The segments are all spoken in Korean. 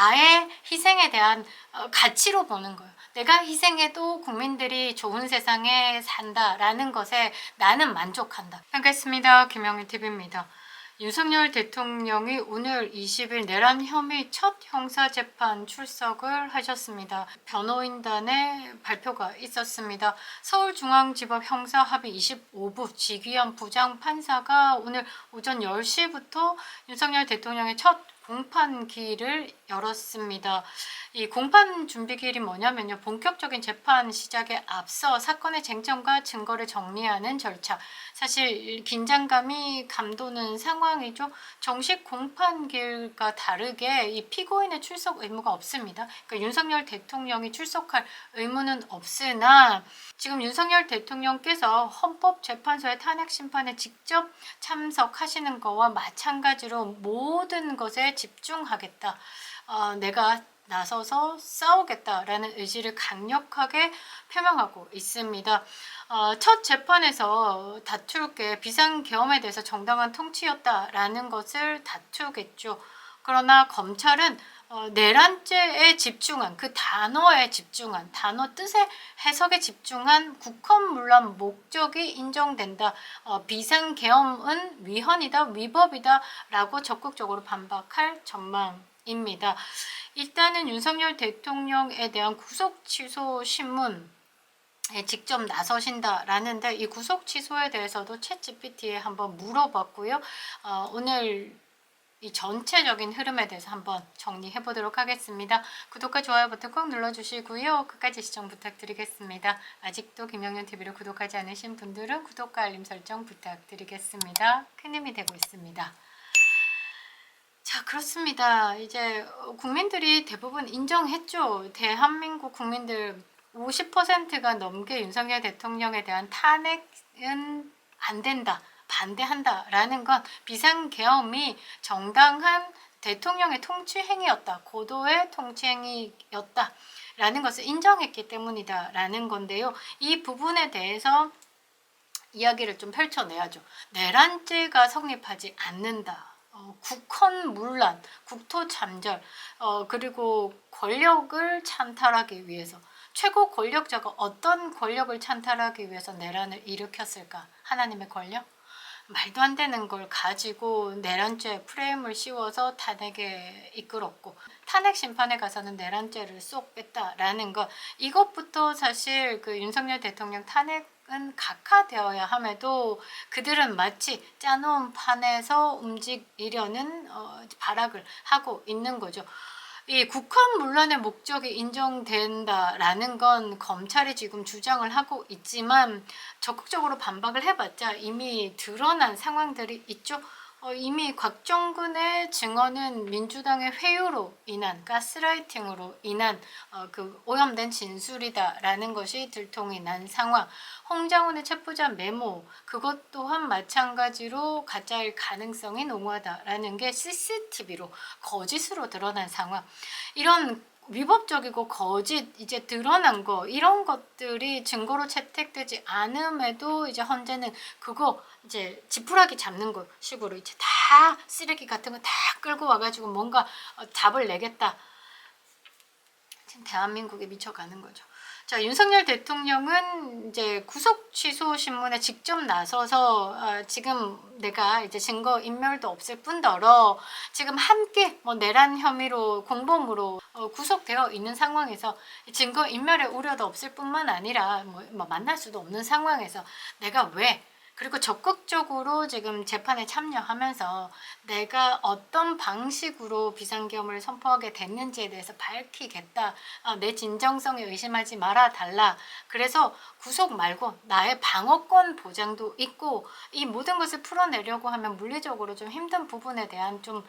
나의 희생에 대한 가치로 보는 거예요. 내가 희생해도 국민들이 좋은 세상에 산다라는 것에 나는 만족한다. 반갑습니다. 김영희TV입니다. 윤석열 대통령이 오늘 20일 내란 혐의 첫 형사재판 출석을 하셨습니다. 변호인단의 발표가 있었습니다. 서울중앙지법 형사합의 25부 지귀한 부장판사가 오늘 오전 10시부터 윤석열 대통령의 첫 공판기일을 열었습니다. 이 공판 준비기일이 뭐냐면요. 본격적인 재판 시작에 앞서 사건의 쟁점과 증거를 정리하는 절차. 사실 긴장감이 감도는 상황이죠. 정식 공판기일과 다르게 이 피고인의 출석 의무가 없습니다. 그러니까 윤석열 대통령이 출석할 의무는 없으나 지금 윤석열 대통령께서 헌법재판소의 탄핵심판에 직접 참석하시는 거와 마찬가지로 모든 것에 집중하겠다. 내가 나서서 싸우겠다라는 의지를 강력하게 표명하고 있습니다. 첫 재판에서 다툴 게 비상계엄에 대해서 정당한 통치였다라는 것을 다투겠죠. 그러나 검찰은 내란죄에 집중한 그 단어에 집중한 단어 뜻의 해석에 집중한 국헌문란 목적이 인정된다. 비상계엄은 위헌이다 위법이다 라고 적극적으로 반박할 전망입니다. 일단은 윤석열 대통령에 대한 구속 취소 신문에 직접 나서신다라는데 이 구속 취소에 대해서도 챗GPT에 한번 물어봤고요. 오늘 이 전체적인 흐름에 대해서 한번 정리해 보도록 하겠습니다. 구독과 좋아요 버튼 꼭 눌러주시고요. 끝까지 시청 부탁드리겠습니다. 아직도 김영희TV를 구독하지 않으신 분들은 구독과 알림 설정 부탁드리겠습니다. 큰 힘이 되고 있습니다. 자, 그렇습니다. 이제 국민들이 대부분 인정했죠. 대한민국 국민들 50%가 넘게 윤석열 대통령에 대한 탄핵은 안 된다. 반대한다라는 건 비상계엄이 정당한 대통령의 통치행위였다. 고도의 통치행위였다. 라는 것을 인정했기 때문이다. 라는 건데요. 이 부분에 대해서 이야기를 좀 펼쳐내야죠. 내란죄가 성립하지 않는다. 국헌문란, 국토참절, 그리고 권력을 찬탈하기 위해서 최고 권력자가 어떤 권력을 찬탈하기 위해서 내란을 일으켰을까? 하나님의 권력? 말도 안 되는 걸 가지고 내란죄 프레임을 씌워서 탄핵에 이끌었고 탄핵 심판에 가서는 내란죄를 쏙 뺐다라는 것 이것부터 사실 그 윤석열 대통령 탄핵은 각하되어야 함에도 그들은 마치 짜놓은 판에서 움직이려는 발악을 하고 있는 거죠. 이 국헌문란의 목적이 인정된다라는 건 검찰이 지금 주장을 하고 있지만 적극적으로 반박을 해봤자 이미 드러난 상황들이 있죠. 이미 곽정근의 증언은 민주당의 회유로 인한 가스라이팅으로 인한 그 오염된 진술이다라는 것이 들통이 난 상황. 홍장훈의 체포자 메모 그것 또한 마찬가지로 가짜일 가능성이 농후하다라는 게 CCTV로 거짓으로 드러난 상황. 이런 위법적이고 거짓 이제 드러난 거 이런 것들이 증거로 채택되지 않음에도 이제 헌재는 그거 이제 지푸라기 잡는 거 식으로 이제 다 쓰레기 같은 거 다 끌고 와가지고 뭔가 답을 내겠다. 지금 대한민국에 미쳐가는 거죠. 자, 윤석열 대통령은 이제 구속 취소 신문에 직접 나서서 지금 내가 이제 증거 인멸도 없을 뿐더러 지금 함께 뭐 내란 혐의로 공범으로 구속되어 있는 상황에서 증거 인멸의 우려도 없을 뿐만 아니라 뭐 만날 수도 없는 상황에서 내가 왜 그리고 적극적으로 지금 재판에 참여하면서 내가 어떤 방식으로 비상계엄을 선포하게 됐는지에 대해서 밝히겠다. 내 진정성에 의심하지 말아달라. 그래서 구속 말고 나의 방어권 보장도 있고 이 모든 것을 풀어내려고 하면 물리적으로 좀 힘든 부분에 대한 좀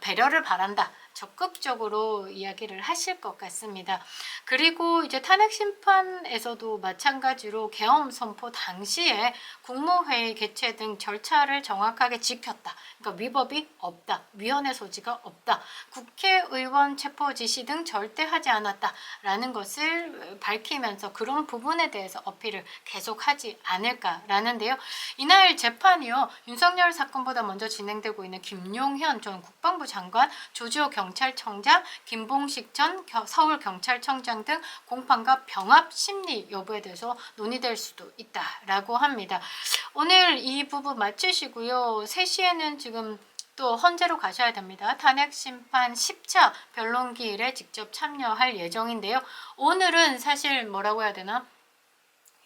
배려를 바란다. 적극적으로 이야기를 하실 것 같습니다. 그리고 이제 탄핵심판에서도 마찬가지로 계엄 선포 당시에 국무회의 최고회의 개최 등 절차를 정확하게 지켰다. 그러니까 위법이 없다. 위헌의 소지가 없다. 국회의원 체포 지시 등 절대 하지 않았다라는 것을 밝히면서 그런 부분에 대해서 어필을 계속하지 않을까라는데요. 이날 재판이요. 윤석열 사건보다 먼저 진행되고 있는 김용현 전 국방부 장관, 조지호 경찰청장, 김봉식 전 서울경찰청장 등 공판과 병합 심리 여부에 대해서 논의될 수도 있다라고 합니다. 오늘 이 부분 마치시고요. 3시에는 지금 또 헌재로 가셔야 됩니다. 탄핵심판 10차 변론기일에 직접 참여할 예정인데요. 오늘은 사실 뭐라고 해야 되나?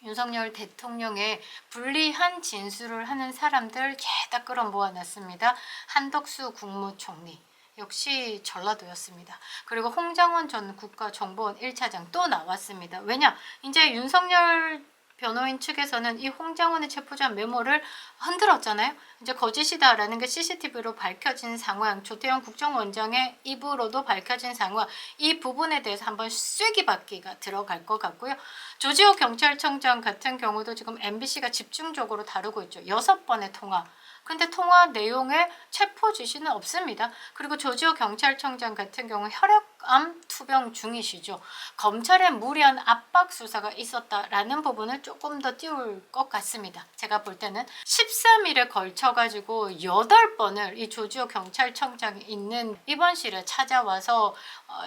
윤석열 대통령의 불리한 진술을 하는 사람들 죄다 끌어모아놨습니다. 한덕수 국무총리 역시 전라도였습니다. 그리고 홍장원 전 국가정보원 1차장 또 나왔습니다. 왜냐? 이제 윤석열 변호인 측에서는 이 홍장원의 체포자 메모를 흔들었잖아요. 이제 거짓이다라는 게 CCTV로 밝혀진 상황, 조태영 국정원장의 입으로도 밝혀진 상황, 이 부분에 대해서 한번 쐐기받기가 들어갈 것 같고요. 조지호 경찰청장 같은 경우도 지금 MBC가 집중적으로 다루고 있죠. 6번의 통화. 근데 통화 내용에 체포 지시는 없습니다. 그리고 조지호 경찰청장 같은 경우 혈액암 투병 중이시죠. 검찰의 무리한 압박 수사가 있었다라는 부분을 조금 더 띄울 것 같습니다. 제가 볼 때는 13일에 걸쳐가지고 8번을 이 조지호 경찰청장이 있는 입원실에 찾아와서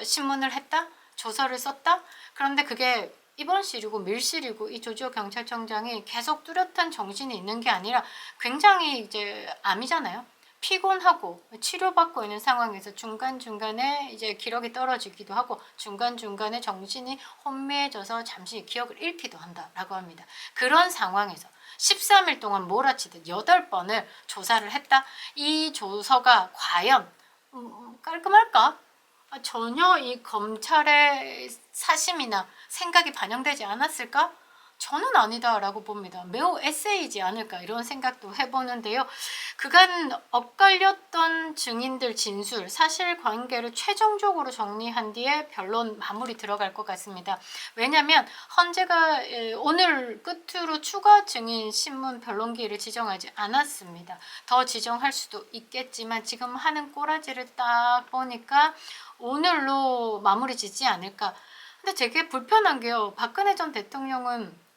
신문을 했다? 조서를 썼다? 그런데 그게 입원실이고 밀실이고 이 조지호 경찰청장이 계속 뚜렷한 정신이 있는 게 아니라 굉장히 이제 암이잖아요. 피곤하고 치료받고 있는 상황에서 중간중간에 이제 기력이 떨어지기도 하고 중간중간에 정신이 혼미해져서 잠시 기억을 잃기도 한다라고 합니다. 그런 상황에서 13일 동안 몰아치듯 8번을 조사를 했다. 이 조서가 과연 깔끔할까? 전혀 이 검찰의 사심이나 생각이 반영되지 않았을까? 저는 아니다라고 봅니다. 매우 에세이지 않을까 이런 생각도 해보는데요. 그간 엇갈렸던 증인들 진술, 사실관계를 최종적으로 정리한 뒤에 변론 마무리 들어갈 것 같습니다. 왜냐하면 헌재가 오늘 끝으로 추가 증인 신문 변론기일을 지정하지 않았습니다. 더 지정할 수도 있겠지만 지금 하는 꼬라지를 딱 보니까 오늘로 마무리 짓지 않을까. 근데 되게 불편한 게요. 박근혜 전 대통령은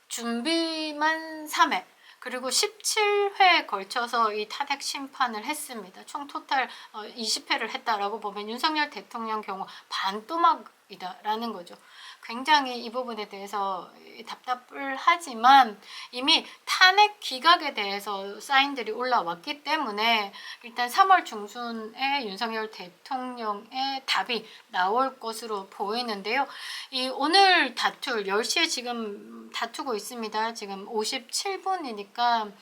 준비만 3회 그리고 17회에 걸쳐서 이 탄핵 심판을 했습니다. 총 토탈 20회를 했다라고 보면 윤석열 대통령 경우 반토막이다라는 거죠. 굉장히 이 부분에 대해서 답답을 하지만 이미 탄핵 기각에 대해서 사인들이 올라왔기 때문에 일단 3월 중순에 윤석열 대통령의 답이 나올 것으로 보이는데요. 이 오늘 다툴 10시에 지금 다투고 있습니다. 지금 57분이니까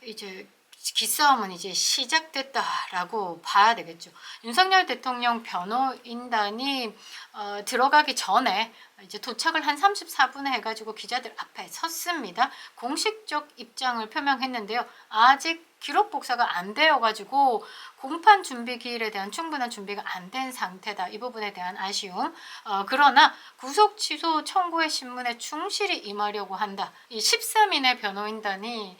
이제 기싸움은 이제 시작됐다라고 봐야 되겠죠. 윤석열 대통령 변호인단이 들어가기 전에 이제 도착을 한 34분에 해가지고 기자들 앞에 섰습니다. 공식적 입장을 표명했는데요. 아직 기록 복사가 안 되어가지고 공판 준비 기일에 대한 충분한 준비가 안 된 상태다. 이 부분에 대한 아쉬움. 그러나 구속 취소 청구의 신문에 충실히 임하려고 한다. 이 13인의 변호인단이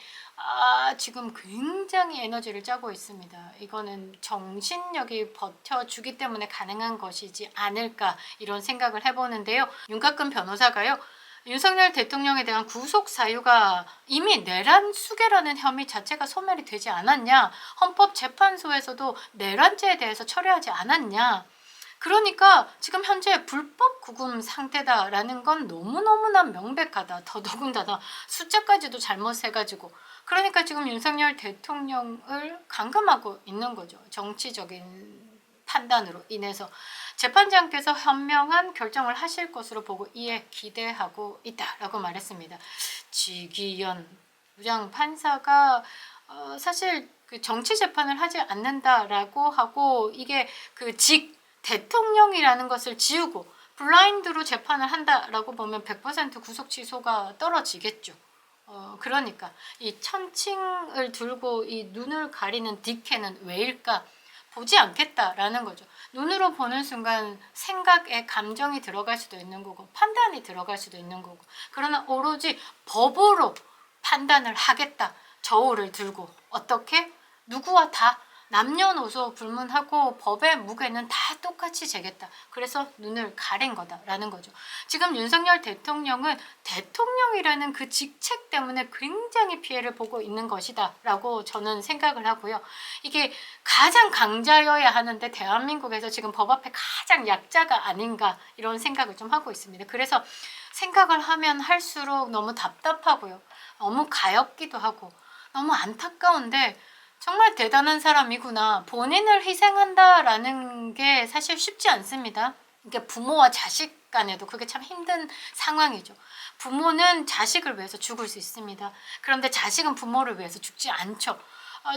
지금 굉장히 에너지를 짜고 있습니다. 이거는 정신력이 버텨주기 때문에 가능한 것이지 않을까 이런 생각을 해보는데요. 윤곽근 변호사가요. 윤석열 대통령에 대한 구속 사유가 이미 내란 수괴라는 혐의 자체가 소멸이 되지 않았냐. 헌법재판소에서도 내란죄에 대해서 처리하지 않았냐. 그러니까 지금 현재 불법 구금 상태다라는 건 너무너무나 명백하다. 더더군다나 숫자까지도 잘못해가지고. 그러니까 지금 윤석열 대통령을 감금하고 있는 거죠. 정치적인 판단으로 인해서. 재판장께서 현명한 결정을 하실 것으로 보고 이에 기대하고 있다라고 말했습니다. 지기현 부장판사가 사실 그 정치 재판을 하지 않는다라고 하고 이게 그 대통령이라는 것을 지우고 블라인드로 재판을 한다라고 보면 100% 구속 취소가 떨어지겠죠. 그러니까 이 천칭을 들고 이 눈을 가리는 딕해는 왜일까? 보지 않겠다라는 거죠. 눈으로 보는 순간 생각에 감정이 들어갈 수도 있는 거고 판단이 들어갈 수도 있는 거고 그러나 오로지 법으로 판단을 하겠다. 저울을 들고 어떻게? 누구와 다 남녀노소 불문하고 법의 무게는 다 똑같이 재겠다. 그래서 눈을 가린 거다라는 거죠. 지금 윤석열 대통령은 대통령이라는 그 직책 때문에 굉장히 피해를 보고 있는 것이다 라고 저는 생각을 하고요. 이게 가장 강자여야 하는데 대한민국에서 지금 법 앞에 가장 약자가 아닌가 이런 생각을 좀 하고 있습니다. 그래서 생각을 하면 할수록 너무 답답하고요. 너무 가엾기도 하고 너무 안타까운데 정말 대단한 사람이구나. 본인을 희생한다라는 게 사실 쉽지 않습니다. 이게 부모와 자식 간에도 그게 참 힘든 상황이죠. 부모는 자식을 위해서 죽을 수 있습니다. 그런데 자식은 부모를 위해서 죽지 않죠.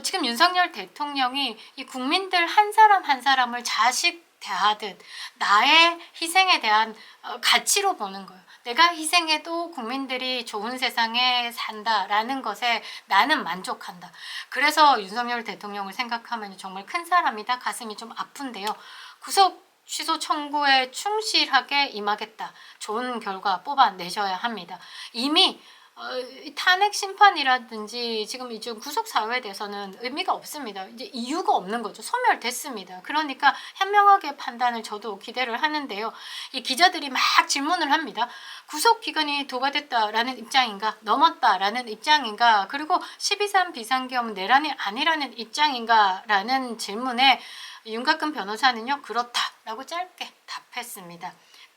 지금 윤석열 대통령이 이 국민들 한 사람 한 사람을 자식 대하듯 나의 희생에 대한 가치로 보는 거예요. 내가 희생해도 국민들이 좋은 세상에 산다라는 것에 나는 만족한다. 그래서 윤석열 대통령을 생각하면 정말 큰 사람이다. 가슴이 좀 아픈데요. 구속 취소 청구에 충실하게 임하겠다. 좋은 결과 뽑아내셔야 합니다. 이미 탄핵 심판이라든지 지금 이제 구속 사유에 대해서는 의미가 없습니다. 이제 이유가 없는 거죠. 소멸됐습니다. 그러니까 현명하게 판단을 저도 기대를 하는데요. 이 기자들이 막 질문을 합니다. 구속 기간이 도과됐다라는 입장인가, 넘었다라는 입장인가, 그리고 12.3 비상계엄 내란이 아니라는 입장인가라는 질문에 윤곽근 변호사는요, 그렇다라고 짧게 답했습니다.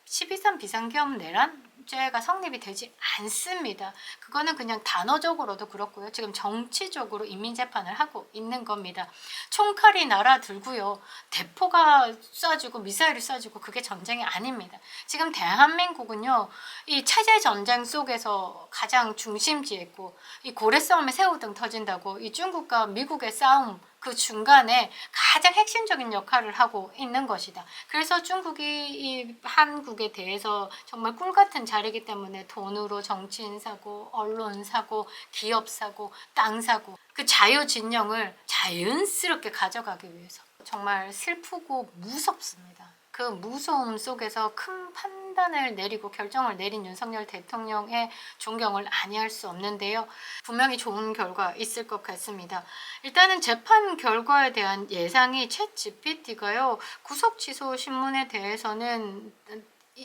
12.3 비상계엄 내란죄가 성립이 되지 않습니다. 그거는 그냥 단어적으로도 그렇고요. 지금 정치적으로 인민재판을 하고 있는 겁니다. 총칼이 날아들고요. 대포가 쏴주고 미사일이 쏴주고 그게 전쟁이 아닙니다. 지금 대한민국은요. 이 체제전쟁 속에서 가장 중심지에 있고 이 고래싸움에 새우등 터진다고 이 중국과 미국의 싸움 그 중간에 가장 핵심적인 역할을 하고 있는 것이다. 그래서 중국이 이 한국에 대해서 정말 꿀같은 자리이기 때문에 돈으로 정치인 사고, 언론 사고, 기업 사고, 땅 사고 그 자유진영을 자연스럽게 가져가기 위해서 정말 슬프고 무섭습니다. 그 무서움 속에서 큰 판단을 내리고 결정을 내린 윤석열 대통령의 존경을 아니할 수 없는데요. 분명히 좋은 결과 있을 것 같습니다. 일단은 재판 결과에 대한 예상이 챗GPT가요. 구속 취소 신문에 대해서는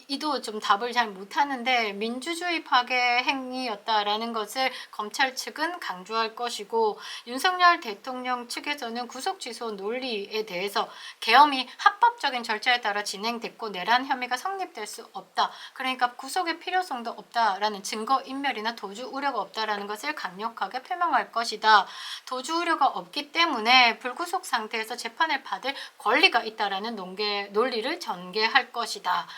이도 좀 답을 잘 못하는데 민주주의 파괴 행위였다라는 것을 검찰 측은 강조할 것이고 윤석열 대통령 측에서는 구속 취소 논리에 대해서 계엄이 합법적인 절차에 따라 진행됐고 내란 혐의가 성립될 수 없다. 그러니까 구속의 필요성도 없다라는 증거인멸이나 도주 우려가 없다라는 것을 강력하게 표명할 것이다. 도주 우려가 없기 때문에 불구속 상태에서 재판을 받을 권리가 있다라는 논리를 전개할 것이다.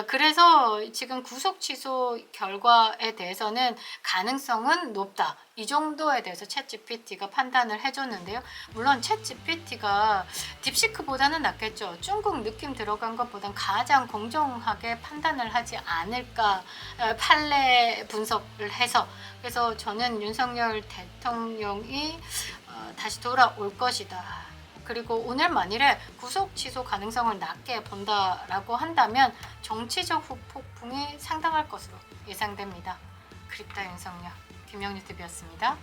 그래서 지금 구속 취소 결과에 대해서는 가능성은 높다. 이 정도에 대해서 챗GPT가 판단을 해줬는데요. 물론 챗GPT가 딥시크보다는 낫겠죠. 중국 느낌 들어간 것보단 가장 공정하게 판단을 하지 않을까 판례 분석을 해서 그래서 저는 윤석열 대통령이 다시 돌아올 것이다. 그리고 오늘 만일에 구속 취소 가능성을 낮게 본다라고 한다면 정치적 후폭풍이 상당할 것으로 예상됩니다. 그립다 윤석열, 김영유 TV였습니다.